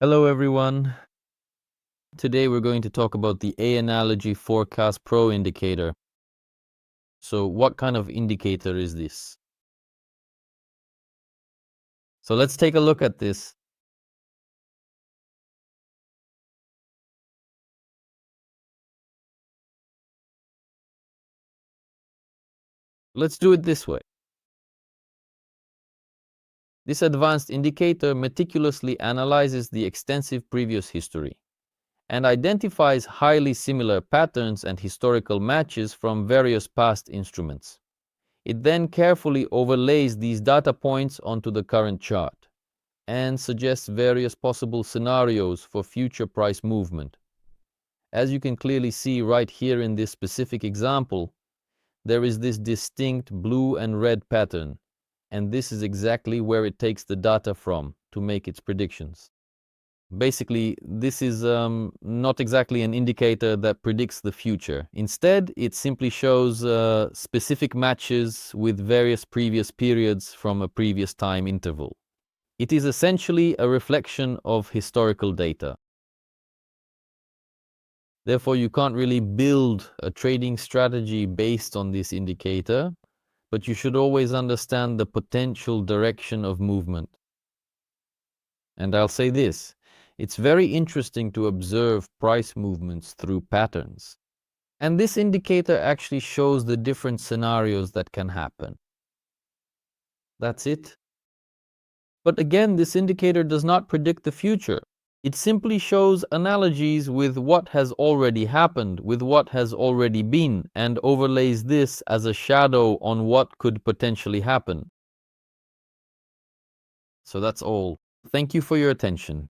Hello everyone. Today we're going to talk about the Analogue Forecast PRO indicator. So what kind of indicator is this? So let's take a look at this. Let's do it this way. This advanced indicator meticulously analyzes the extensive previous history and identifies highly similar patterns and historical matches from various past instruments. It then carefully overlays these data points onto the current chart and suggests various possible scenarios for future price movement. As you can clearly see right here in this specific example, there is this distinct blue and red pattern, and this is exactly where it takes the data from to make its predictions. Basically, this is not exactly an indicator that predicts the future. Instead, it simply shows specific matches with various previous periods from a previous time interval. It is essentially a reflection of historical data. Therefore, you can't really build a trading strategy based on this indicator, but you should always understand the potential direction of movement. And I'll say this, it's very interesting to observe price movements through patterns. And this indicator actually shows the different scenarios that can happen. That's it. But again, this indicator does not predict the future. It simply shows analogies with what has already happened, with what has already been, and overlays this as a shadow on what could potentially happen. So that's all. Thank you for your attention.